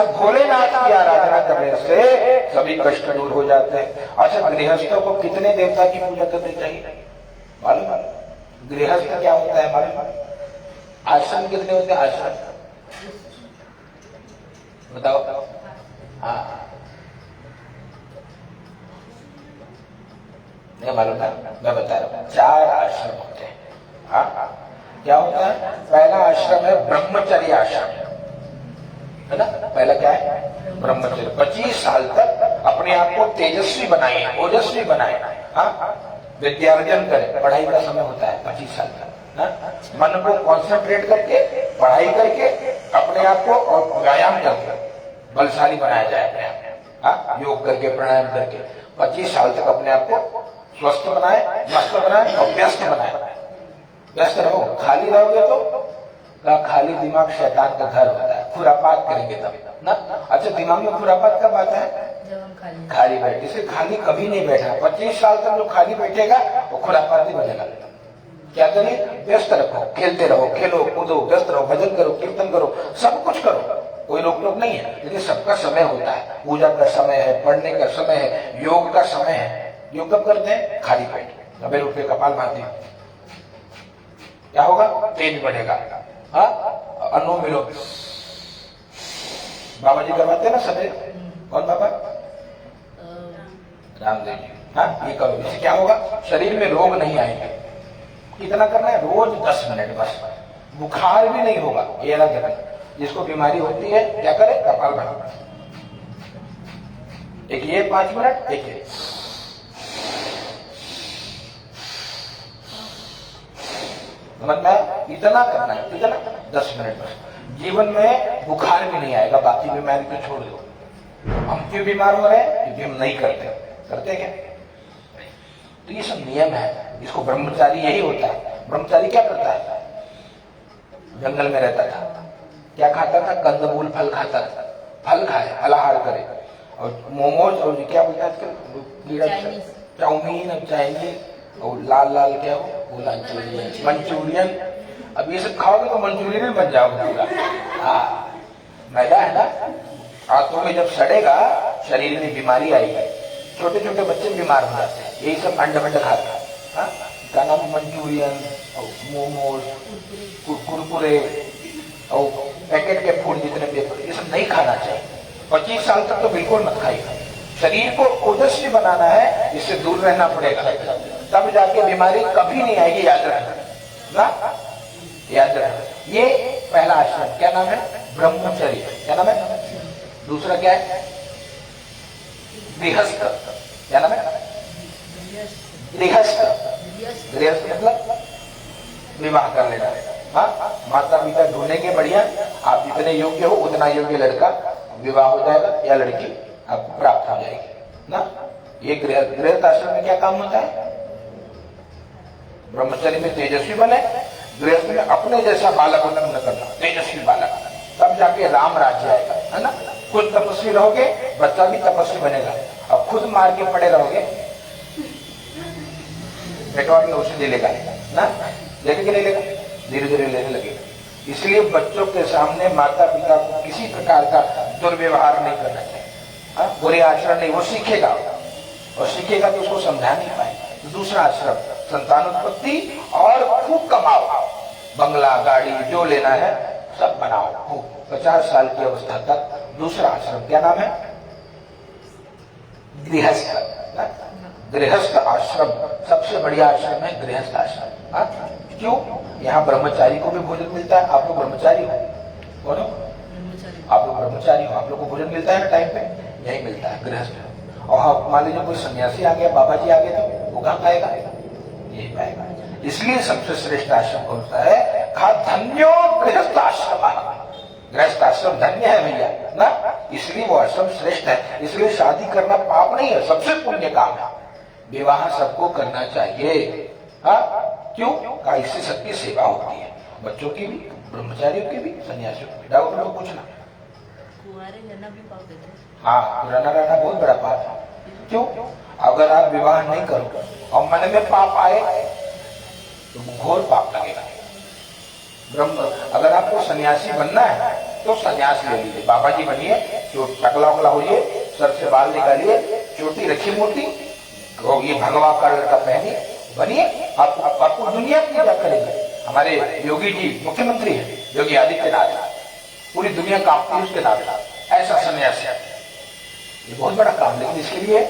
से भोलेनाथ की आराधना करने से सभी कष्ट दूर हो जाते हैं। अच्छा, गृहस्थों को कितने देवता की पूजा करनी चाहिए मालूम है? गृहस्थ क्या होता है मालूम? आश्रम कितने होते हैं? आश्रम बताओ। हाँ, नहीं मालूम है? मैं बता रहा हूं, 4 आश्रम होते हैं। हाँ, क्या होता है? पहला आश्रम है ब्रह्मचर्य आश्रम, है ना? पहला क्या है? ब्रह्मचर्य। 25 साल तक अपने आप को तेजस्वी बनाए, ओजस्वी बनाए। हाँ, विद्यार्जन करें, पढ़ाई का समय होता है 25 साल तक। मन को कॉन्सेंट्रेट करके पढ़ाई करके अपने आप को और व्यायाम करके बलशाली बनाया जाए अपने आप। हाँ, योग करके प्राणायाम करके 25 साल तक अपने आप को स्वस्थ बनाए, मस्त बनाए और व्यस्त बनाए। व्यस्त रहो, खाली रहोगे तो खाली दिमाग शैतान का घर होता है, खुरापात करेंगे तब ना। अच्छा, दिमाग में खुरापात कब आता है? जब हम खाली बैठे। इसे खाली कभी नहीं बैठना। 25 साल तक जो खाली बैठेगा वो खुरापाती बनेगा। क्या करिए? व्यस्त रखो, खेलते रहो, खेलो कूदो, व्यस्त रहो, भजन करो, कीर्तन करो, सब कुछ करो, कोई रोक टोक नहीं है। लेकिन सबका समय होता है, पूजा का समय है, पढ़ने का समय है, योग का समय है। योग कब करते हैं? खाली पेट, सवेरे उठ के कपाल भाती। क्या होगा? तेज बढ़ेगा। हाँ, अनुलोम विलोम बाबा जी करवाते हैं ना सवेरे। कौन बाबा? रामदेव जी। हाँ, ये करो, इससे क्या होगा? शरीर में रोग नहीं आएंगे। कितना करना है? रोज 10 मिनट बस। बुखार भी नहीं होगा, ये अलग है। जिसको बीमारी होती है क्या करे? कपाल भाती। एक ये 5 मिनट, एक ये। समझ में? इतना करना है, इतना 10 मिनट बस। जीवन में बुखार भी नहीं आएगा, बाकी बीमारी तो छोड़ दो। हम क्यों बीमार हो रहे हैं? क्योंकि हम नहीं करते क्या? तो ये सब नियम है। इसको ब्रह्मचारी यही होता है। ब्रह्मचारी क्या करता है? जंगल में रहता था, क्या खाता था? कंदमूल फल खाता था। फल खाए, फलाहार करे, और मोमोज और क्या बोलता है? चाउमीन और चाइनीज और लाल लाल क्या हो, मंचूरियन। अब ये सब खाओगे तो मंचूरियन बन जाओगे पूरा। हाँ, मैदा है ना, आंतों में जब सड़ेगा शरीर में बीमारी आएगी। छोटे छोटे बच्चे बीमार हो जाते हैं, यही सब अंडा खाते हैं। हाँ, क्या नाम? मंचूरियन और मोमोज, कुरकुरे और पैकेट के फूड जितने पेपर, ये सब नहीं खाना चाहिए। 25 साल तक तो बिल्कुल मत खाइए। शरीर को ओजस्वी बनाना है, इससे दूर रहना पड़ेगा, तब जाके बीमारी कभी नहीं आएगी। याद रखना ना, याद रखना। ये पहला आश्रम क्या नाम है? ब्रह्मचर्य। क्या नाम है? दूसरा क्या है? गृहस्थ। क्या नाम है? गृहस्थ। गृहस्थ मतलब विवाह कर लेना। हाँ, माता पिता ढूंढेंगे बढ़िया, आप जितने योग्य हो उतना योग्य लड़का विवाह हो जाएगा या लड़की आपको प्राप्त हो जाएगी ना। ये गृहस्थ आश्रम में क्या काम होता है? ब्रह्मचर्य में तेजस्वी बने, गृहस्थ में अपने जैसा बालक उत्पन्न करना, तेजस्वी बालक, तब जाके राम राज्य आएगा, है ना। खुद तपस्वी रहोगे, बच्चा भी तपस्वी बनेगा। अब खुद मार के पड़े रहोगे, पेटवार में उसे ले लेगा ना, लेके नहीं लेगा, धीरे धीरे लेने लगेगा। इसलिए बच्चों के सामने माता पिता को किसी प्रकार का दुर्व्यवहार नहीं करना चाहिए। बुरे आचरण नहीं, वो सीखेगा, और सीखेगा तो उसको समझा नहीं पाएगा। दूसरा आश्रम संतानोत्पत्ति और खूब कमाओ, बंगला गाड़ी जो लेना है सब बनाओ खूब, 50 साल की अवस्था तक। दूसरा आश्रम क्या नाम है? गृहस्थ। गृहस्थ आश्रम सबसे बढ़िया आश्रम है, गृहस्थ आश्रम। क्यों? यहाँ ब्रह्मचारी को भी भोजन मिलता है। आप लोग ब्रह्मचारी हो, बोलो आप लोग ब्रह्मचारी हो, आप लोग को भोजन मिलता है ना टाइम पे? यही मिलता है गृहस्थ। और हाँ, मान लीजिए कोई सन्यासी आ गया, बाबा जी आ गए, तो वो कहाँ पाएगा? यही पाएगा। इसलिए सबसे श्रेष्ठ आश्रम कौन सा है? खा धन्यो गृहस्थ आश्रम। गृहस्थ आश्रम धन्य है भैया ना, इसलिए वो आश्रम श्रेष्ठ है। इसलिए शादी करना पाप नहीं है, सबसे पुण्य काम है। विवाह सबको करना चाहिए। हाँ, क्यों? का इससे सबकी सेवा होती है, बच्चों की भी, ब्रह्मचारियों की भी, सन्यासियों की भी। डाउट लोग पूछना। कुंवारे रहना भी पाप देते हैं। हाँ, रहना बहुत बड़ा पाप है। क्यों? अगर आप विवाह नहीं करो और मन में पाप आए तो घोर पाप लगेगा। अगर आपको सन्यासी बनना है तो संन्यास ले लीजिए, बाबा जी बनिए, टकला उकला होइए, सर से बाल निकालिए, चोटी रखी मोटी, और ये भगवा कलर का पहनिए, बनिए, आपको दुनिया की क्या करेगी। हमारे योगी जी मुख्यमंत्री हैं, योगी आदित्यनाथ, पूरी दुनिया कांपती है उसके नाम, ऐसा संन्यास है, ये बहुत बड़ा काम। लेकिन इसके लिए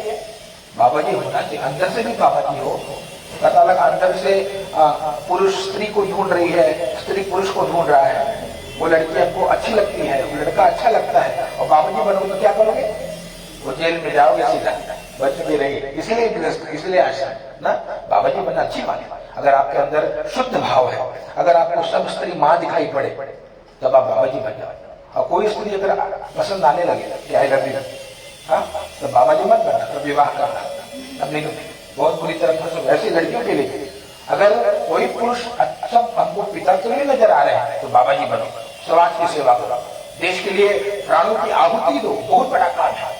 बाबा जी होना चाहिए, अंदर से भी बाबा जी हो। पता लगा अंदर से पुरुष स्त्री को ढूंढ रही है, स्त्री पुरुष को ढूंढ रहा है, वो लड़की आपको अच्छी लगती है, वो लड़का अच्छा लगता है, और बाबा जी बनोगे तो क्या करोगे, वो जेल में जाओगे सीधा, बच के रहेंगे। इसलिए आशा ना, बाबा जी बनना अच्छी बात है। अगर आपके अंदर शुद्ध भाव है, अगर आपको सब स्त्री माँ दिखाई पड़े, तब आप बाबा जी बन जाओ। और कोई स्त्री अगर पसंद आने लगे, चाहे लड़की, हाँ, तो बाबा जी मत बनना, तो विवाह करना अपनी बहुत बुरी तरह फंसो। ऐसी लड़कियों के लिए अगर कोई पुरुष अच्छा हमको पिता तो नहीं नजर आ रहे हैं, तो बाबा जी बनो, समाज की सेवा करो, देश के लिए प्राणों की आहुति दो, बहुत बड़ा काम है।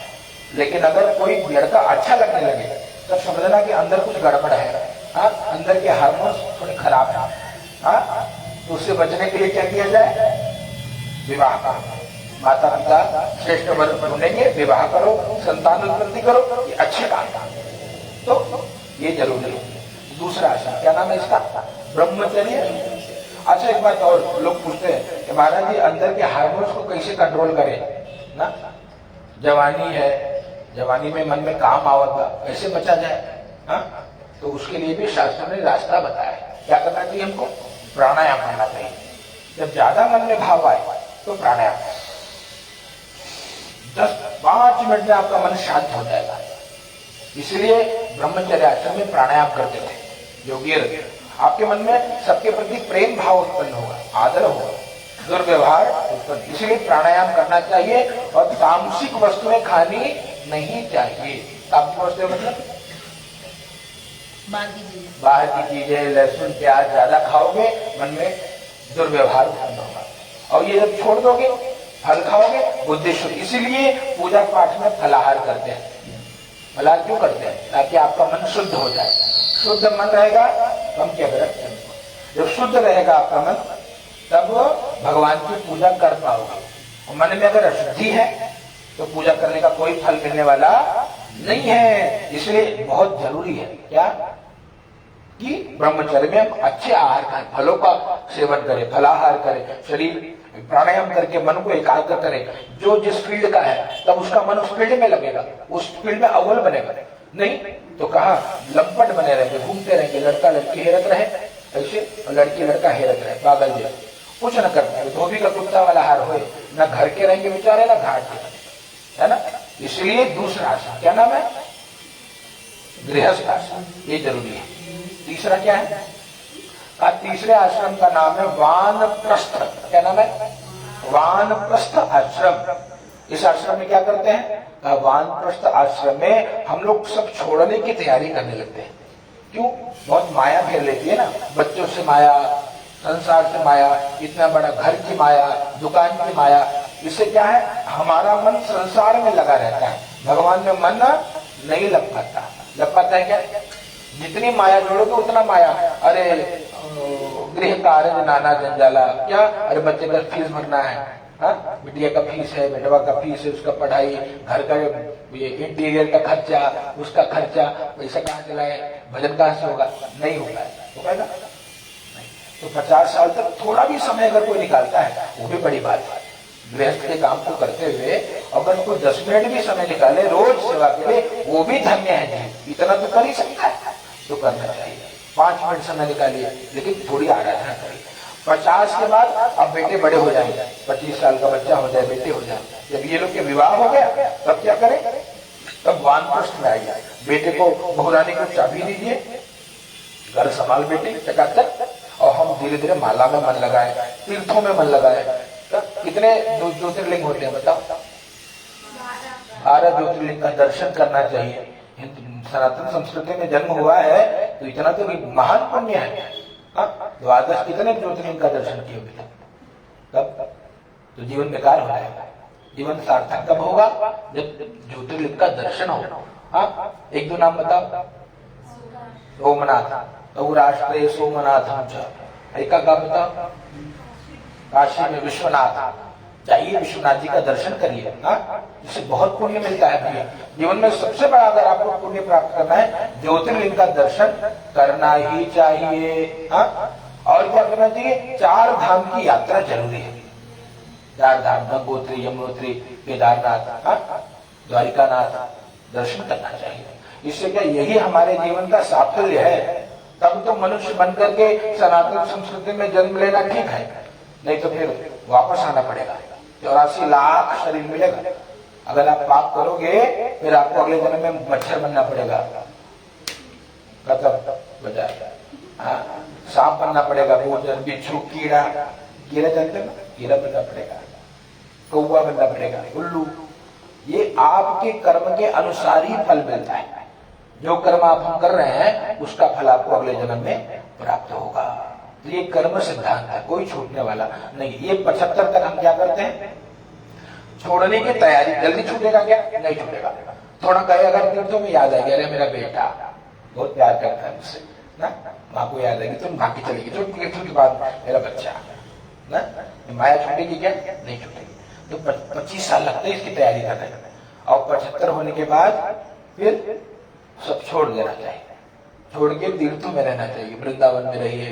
लेकिन अगर कोई लड़का अच्छा लगने लगे, तब समझना कि अंदर कुछ गड़बड़ है, हाँ, अंदर के हार्मोन्स थोड़े खराब है, हाँ, तो उससे बचने के लिए क्या किया जाए, विवाह का। माता पिता श्रेष्ठ वर ढूंढेंगे, विवाह करो, संतान उत्पत्ति करो, ये अच्छे काम है, तो ये जरूरी है। दूसरा आसन क्या नाम है इसका, ब्रह्मचर्य। अच्छा एक बात और, लोग पूछते हैं कि महाराज जी अंदर के हार्मोन्स को कैसे कंट्रोल करें ना, जवानी है, जवानी में मन में काम आवता, कैसे बचा जाए, हाँ, तो उसके लिए भी शास्त्र ने रास्ता बताया है। क्या करना चाहिए हमको, प्राणायाम करना चाहिए। जब ज्यादा मन में भाव आए तो प्राणायाम, 10-5 मिनट में आपका मन शांत हो जाएगा। इसलिए ब्रह्मचर्य आश्रम में प्राणायाम करते थे योगी रखे, आपके मन में सबके प्रति प्रेम भाव उत्पन्न होगा, आदर होगा, दुर्व्यवहार उत्पन्न। इसलिए प्राणायाम करना चाहिए, और तामसिक वस्तुएं खानी नहीं चाहिए। तामसिक वस्तुएं मतलब बाहर की चीजें, लहसुन प्याज ज्यादा खाओगे, मन में दुर्व्यवहार उत्पन्न होगा, और ये जब छोड़ दोगे, फल खाओगे, बुद्धि शुद्ध। इसीलिए पूजा पाठ में फलाहार करते हैं। फलाहार क्यों करते हैं, ताकि आपका मन शुद्ध हो जाए। शुद्ध मन रहेगा तो हम क्या करें, जब शुद्ध रहेगा आपका मन, तब भगवान की पूजा कर पाओगे। और मन में अगर अशुद्धि है तो पूजा करने का कोई फल मिलने वाला नहीं है। इसलिए बहुत जरूरी है क्या, कि ब्रह्मचर्य में हम अच्छे आहार खाएं, फलों का सेवन करें, फलाहार करें, शरीर प्राणायाम करके मन को एकाग्र करें। जो जिस फील्ड का है, तब उसका मन उस फील्ड में लगेगा, उस फील्ड में अव्वल बनेगा। नहीं तो कहा लंपट बने रहेंगे, घूमते रहेंगे, लड़का लड़की हेरत रहे ऐसे, और लड़की लड़का हेरत रहे, पागल जैसे, कुछ न करते, धोबी का कुत्ता वाला हार हो, न घर के रहेंगे बेचारे, न घाट के, है ना। इसलिए दूसरा आसन क्या नाम है, गृहस्थ आश्रम, ये जरूरी है। तीसरा क्या है, तीसरे आश्रम का नाम है वानप्रस्थ। क्या नाम है, वानप्रस्थ आश्रम। इस आश्रम में क्या करते हैं, वानप्रस्थ आश्रम में हम लोग सब छोड़ने की तैयारी करने लगते हैं। क्यों, बहुत माया घेर लेती है ना, बच्चों से माया, संसार से माया, इतना बड़ा घर की माया, दुकान की माया। इससे क्या है, हमारा मन संसार में लगा रहता है, भगवान में मन नहीं लग पाता। लग पाता है क्या, जितनी माया जोड़ोगे उतना माया। अरे गृह कार्य नाना जंजाला, क्या, अरे बच्चे का फीस भरना है, हाँ, बिटिया का फीस है, बेटवा का फीस है, उसका पढ़ाई, घर का ये इंटीरियर का खर्चा, उसका खर्चा, पैसा कहाँ से लाए, भजन कहाँ से होगा, नहीं होगा, हो पाएगा नहीं। तो 50 साल तक थोड़ा भी समय अगर कोई निकालता है, वो भी बड़ी बात है। गृहस्थ के काम को करते हुए अगर कोई 10 मिनट भी समय निकाले रोज सेवा के लिए, वो भी धन्य है जी। इतना तो कर ही सकता है, तो करना चाहिए। 5 मिनट समय निकालिए, लेकिन थोड़ी आराधना करिए। 50 के बाद अब बेटे बड़े हो जाएंगे, 25 साल का बच्चा हो जाए, बेटे हो जाए, जब ये लोग के विवाह हो गया, तब क्या करें, तब वानप्रस्थ में आइए। बेटे को बहुरानी को चाबी दीजिए, घर संभाल बेटे चकाचक, और हम धीरे धीरे माला में मन लगाए, तीर्थों में मन लगाए। कितने ज्योतिर्लिंग होते हैं बताओ, 12 ज्योतिर्लिंग का दर्शन करना चाहिए। सनातन संस्कृति में जन्म हुआ है तो इतना तो महान पुण्य है। 12 कितने ज्योतिर्लिंग का दर्शन किए होंगे, तब तो जीवन बेकार हो जाएगा। जीवन सार्थक कब होगा, जब ज्योतिर्लिंग का दर्शन हो। एक दो नाम बताओ, सोमनाथ, राष्ट्र सोमनाथ, एक का बताओ, काशी में विश्वनाथ, जाइए विश्वनाथ जी का दर्शन करिए, इससे बहुत पुण्य मिलता है भैया। जीवन में सबसे बड़ा अगर आपको पुण्य प्राप्त करना है, ज्योतिर्लिंग का दर्शन करना ही चाहिए। और क्या करना चाहिए? 4 धाम की यात्रा जरूरी है। 4 धाम, गंगोत्री, यमुनोत्री, केदारनाथ, द्वारिकानाथ, दर्शन करना चाहिए। इससे क्या यही हमारे जीवन का साफल्य है। तब तो मनुष्य बनकर के सनातन संस्कृति में जन्म लेना ठीक है, नहीं तो फिर वापस आना पड़ेगा। 84 लाख शरीर मिलेगा। अगर आप पाप करोगे फिर आपको अगले जन्म में मच्छर बनना पड़ेगा, खत्म बजा, सांप बनना पड़ेगा, भोजन, बिच्छू, कीड़ा, कीड़ा जानते हैं ना, कीड़ा बनना पड़ेगा, कौवा बनना पड़ेगा, उल्लू। ये आपके कर्म के अनुसार ही फल मिलता है। जो कर्म आप हम कर रहे हैं उसका फल आपको अगले जन्म में प्राप्त होगा। तो ये कर्म सिद्धांत है, कोई छूटने वाला नहीं। ये 75 तक हम क्या करते हैं? छोड़ने की तैयारी। जल्दी छूटेगा क्या? नहीं छूटेगा। थोड़ा कहे अगर तीर्थों में याद आएगा, अरे मेरा बेटा बहुत प्यार करता है मुझसे ना, माँ को याद आएगी, तुम भाग के चलेगी, तो तीर्थों के बाद मेरा बच्चा ना, माया छूटेगी क्या? नहीं छूटेगी। तो 25 साल लगते हैं इसकी तैयारी करने में, और 75 होने के बाद फिर सब छोड़ देना चाहिए। छोड़ के तीर्थों में रहना चाहिए। वृंदावन में रहिए,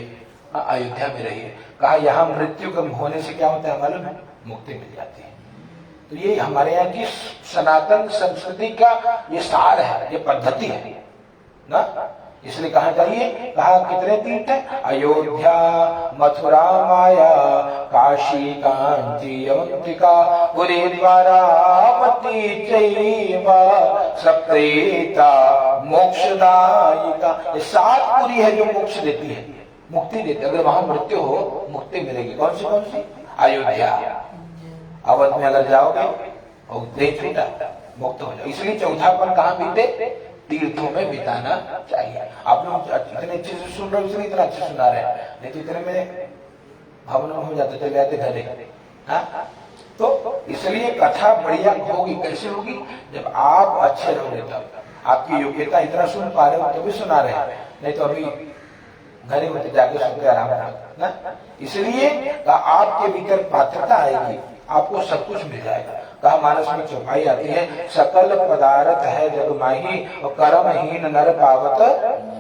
अयोध्या में रहिए। कहा यहाँ मृत्यु कम होने से क्या होता है मालूम है? मुक्ति मिल जाती है। तो ये हमारे यहाँ की सनातन संस्कृति का ये सार है, ये पद्धति है ना। इसलिए कहा चाहिए, कहा कितने तीर्थ है? अयोध्या, मथुरा, माया, काशी, कांची, अवंतिका, गुरुद्वारा, पति, चैवा, सप्तेता, मोक्षदायिका। ये 7 पुरी है जो मोक्ष देती है, मुक्ति देती है। अगर वहां मृत्यु हो मुक्ति मिलेगी। कौन सी? अयोध्या। अवध में अगर जाओगे और देह छूटा, मुक्त हो जाओ। इसलिए चौथापन कहाँ बीते? तीर्थों में बिताना चाहिए। आप लोग इतने अच्छे से सुन रहे हो, इसलिए इतना अच्छे सुना रहे हैं, नहीं तो इतने में भवन हो जाते, चले जाते घरे। तो इसलिए कथा बढ़िया होगी। कैसे होगी? जब आप अच्छे रहोगे, तब आपकी योग्यता इतना सुन पा रहे हो तभी सुना रहे हैं, नहीं तो अभी घरे में जाके सुनते आराम ना। इसलिए आपके भीतर पात्रता आएगी, आपको सब कुछ मिल जाएगा। कहा मानस में चौपाई आती है, सकल पदार्थ है जग माही, और कर्महीन नर पावत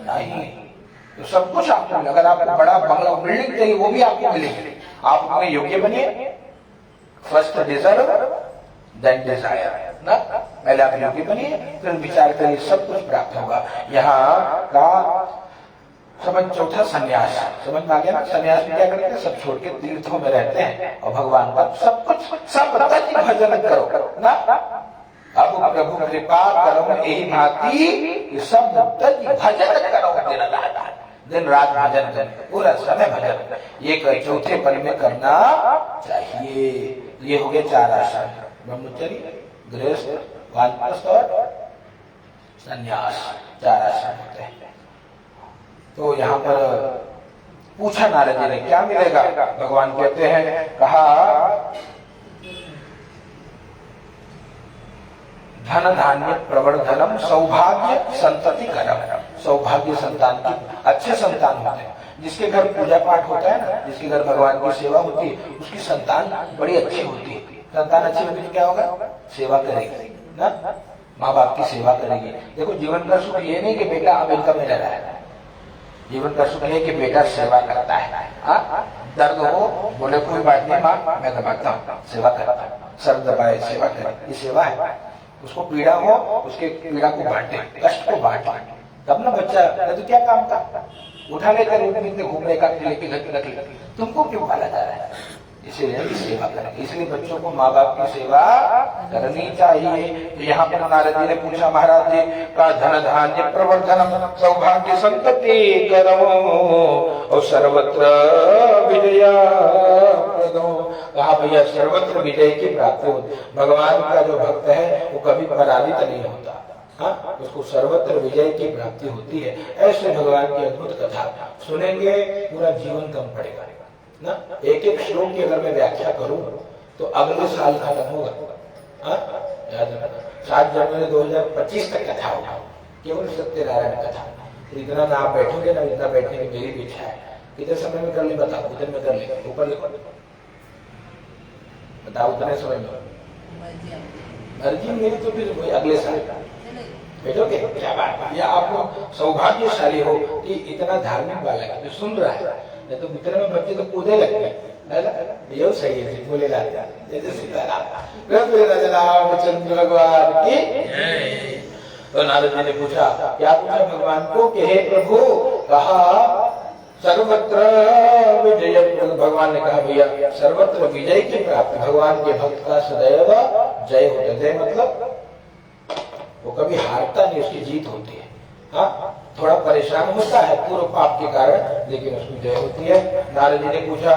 नहीं। तो सब कुछ आपको मिलेगा। अगर आपको बड़ा बंगला, बिल्डिंग चाहिए, वो भी आपको मिलेगी। आप उसमें योग्य बनिए। फर्स्ट डिजर्व देन डिजायर ना। पहले आप योग्य बनिए, फिर विचार करिए, सब कुछ प्राप्त होगा। यहाँ का समझ चौथा संन्यास। समझ में आ गया ना? संन्यास में क्या करते हैं? सब छोड़ के तीर्थों में रहते हैं और भगवान का सब कुछ, सब भजन करो ना। अब प्रभु कृपा करो यही भांति, सब भजन करो, दिन रात भजन, पूरा समय भजन। ये चौथे पल में करना चाहिए। ये हो गए 4 आश्रम: ब्रह्मचर्य, गृहस्थ, वानप्रस्थ और संन्यास। 4 आश्रम होते हैं। तो यहाँ पर पूछा नारद जी ने, क्या मिलेगा? भगवान कहते हैं, कहा धन धान्य प्रवर्धनम, सौभाग्य संतति करम। सौभाग्य संतान की, अच्छे संतान होते हैं। जिसके घर पूजा पाठ होता है ना, जिसके घर भगवान की सेवा होती है, उसकी संतान बड़ी अच्छी होती है। संतान अच्छी होती है क्या होगा? सेवा करेगी ना, माँ बाप की सेवा करेगी। देखो जीवन का सुख ये नहीं कि बेटा अमेरिका में रह रहा है, जीवन का सुख है कि बेटा सेवा करता है। दर्द हो बोले कोई बात नहीं माँ, मैं दबाता हूँ, सेवा करता हूँ, सर दबाए सेवा करे, ये सेवा है। उसको पीड़ा हो, उसके पीड़ा को बांटे, कष्ट को बांटे, तब ना बच्चा। तो क्या काम था? उठा लेकर घूम रहे, लेके घर पे रख ले, तुमको क्यों पाला जा रहा है? इसीलिए सेवा करें। इसलिए बच्चों को माँ बाप की सेवा करनी चाहिए। तो यहाँ पर नारद जी ने पूछा, महाराज जी का धन धान्य प्रवर्धनम, सौभाग्य संतति करो, और सर्वत्र विजया प्रदो। कहा भैया सर्वत्र विजय की प्राप्ति होती। भगवान का जो भक्त है वो कभी पराजित नहीं होता, उसको सर्वत्र विजय की प्राप्ति होती है। ऐसे भगवान की अद्भुत कथा सुनेंगे, पूरा जीवन कम पड़ेगा ना। एक एक श्लोक की अगर मैं व्याख्या करूं तो अगले साल खत्म होगा। याद रखना, 7 जनवरी 2025 तक कथा होगा, केवल सत्यनारायण कथा। इतना ना आप बैठोगे ना, इतना बैठने की मेरी भी इच्छा है। कितने समय में कर ले बताओ, कितने में कर ले? ऊपर लिखो, बताओ उतने समय में। मर्जी आपकी। मर्जी मेरी तो फिर वही अगले साल चलेगा। बैठोगे? क्या बात है, या आप सौभाग्यशाली हो कि इतना धार्मिक बालक है जो सुन रहा है, नहीं तो मित्र में बच्चे तो कूदे लगते हैं। ये सही है, बोले राजा जैसे सीताराम रामचंद्र भगवान की। तो नारद जी ने पूछा, क्या पूछा भगवान को कि हे प्रभु, कहा सर्वत्र विजय। भगवान ने कहा भैया सर्वत्र विजय की प्राप्ति भगवान के भक्त का सदैव जय होता। जय मतलब वो कभी हारता नहीं, उसकी जीत होती है। हाँ, थोड़ा परेशान होता है पूर्व पाप के कारण, लेकिन उसकी जय होती है। नारद जी ने पूछा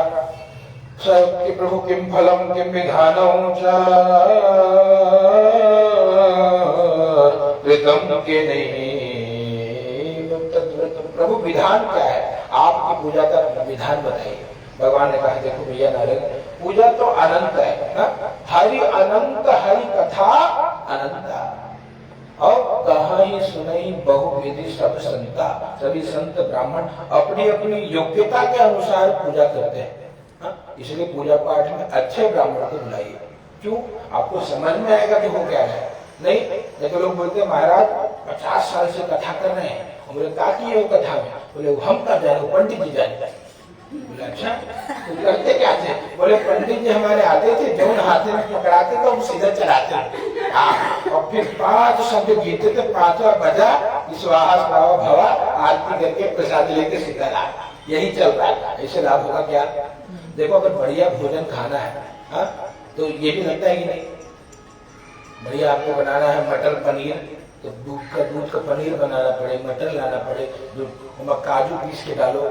कि प्रभु किम फलम किम विधानम च ऋतम के नहीं। प्रभु विधान क्या है, आपकी पूजा का विधान बताइए। भगवान ने कहा देखो भैया नारद, पूजा तो अनंत है ना? हरि अनंत, हरि कथा अनंत। और कहा ही सुनई बहु विधि सब संता। सभी संत ब्राह्मण अपनी अपनी योग्यता के अनुसार पूजा करते हैं। इसलिए पूजा पाठ में अच्छे ब्राह्मण को बुलाइए। क्यों? आपको समझ में आएगा कि हो क्या है। नहीं तो लोग बोलते हैं महाराज 50 साल से कथा कर रहे हैं, बोले क्या किए हो कथा में? बोले हम कर जाए, पंडित जी जाए। बोले अच्छा तो करते क्या थे? बोले पंडित जी हमारे आते थे, जौन हाथे में पकड़ाते थे हम सीधा चढ़ाते थे, और फिर 5 शब्द गीते थे, 5वां बजा स्वाहा स्वाहा भवा, आरती करके प्रसाद लेके सीधा ला। यही चल रहा है। ऐसे लाभ होगा क्या? देखो अगर बढ़िया भोजन खाना है, हा? तो ये भी लगता है कि नहीं बढ़िया आपको बनाना है मटर पनीर, तो दूध का पनीर बनाना पड़े, मटर लाना पड़े, काजू पीस के डालो,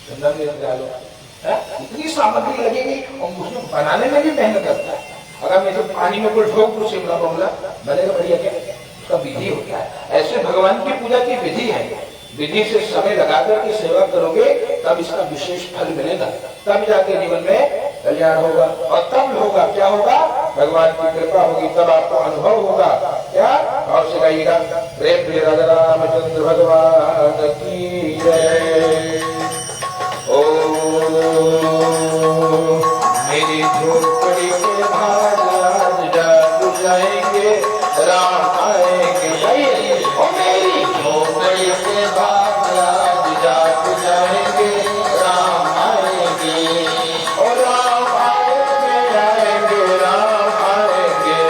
शिमला मिर्च डालो, इतनी सामग्री लगेगी और उसमें बनाने में भी मेहनत लगता है। अगर मैं तो पानी में कोई ठोक दूं शिमला बमला, बनेगा बढ़िया क्या? उसका विधि होता है। ऐसे भगवान की पूजा की विधि है। विधि से समय लगा करके सेवा करोगे तब इसका विशेष फल मिलेगा, तब जाके जीवन में कल्याण होगा। और तब होगा क्या होगा? भगवान की कृपा होगी, तब आपको अनुभव होगा क्या? और सिखाइएगा प्रेम प्रिय राजा रामचंद्र भगवान की जय। ओ मेरी झोपड़ी के भाग आज जाग जाएंगे, राम आएंगे। ओ मेरी झोपड़ी के भाग आज जाग जाएंगे, राम आएंगे। ओ राम आएंगे आएंगे, राम आएंगे,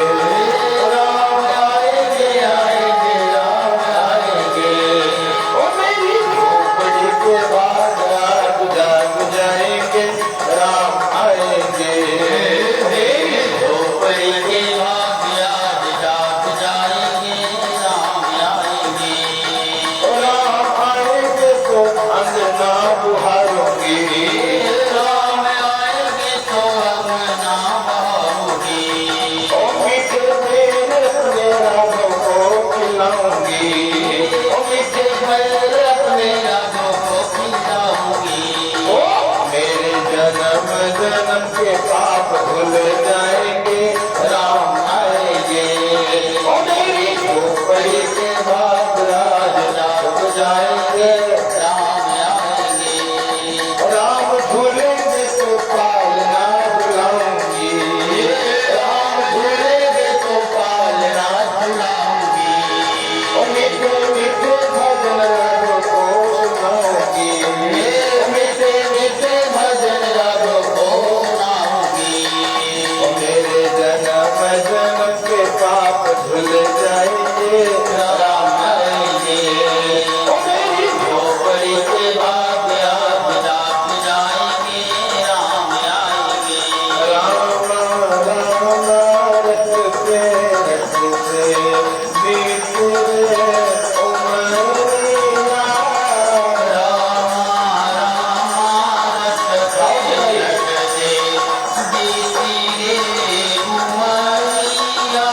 राम आएंगे आएंगे, राम आएंगे। ओ मेरी झोपड़ी के भाग आज जाग जाएंगे, राम आएंगे। मेरी झोपड़ी के भाग आज जाग जाएंगे, राम आएंगे। और राम आएंगे तो अंगना बुहारूंगी, राम आएंगे तो अंगना बहारूंगी। और मीठे मेरे अपने रागों को खिलाऊंगी, और मीठे मेरे अपने रागों को खिलाऊंगी। मेरे जन्म के पाप धुल जाएंगे, राम आएंगे। और मेरी झोपड़ी के भाग राज जाग जाएंगे, राम आएंगे। राम भूलेंगे तो पालना भुलाऊंगी, राम भूलेंगे तो पालना भुलाऊंगी। और मीठे मीठे भजन रागों को सुनाऊंगी, मीठे मीठे भजन रागों को सुनाऊंगी। और मेरे जन्म के पाप धुल जाएंगे, राम आएंगे। और मेरी झोपड़ी के भाग आज जाग जाएंगे, राम आएंगे। राम राम रटते रटते बीते उमरिया, राम राम रटते रटते बीते उमरिया।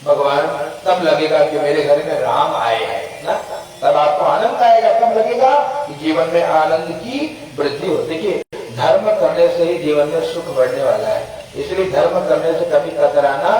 भगवान, तब लगेगा कि मेरे घर में राम आए हैं ना, तब आपको आनंद आएगा। तब लगेगा कि जीवन में आनंद की वृद्धि हो। देखिए, धर्म करने से ही जीवन में सुख बढ़ने वाला है, इसलिए धर्म करने से कभी कतराना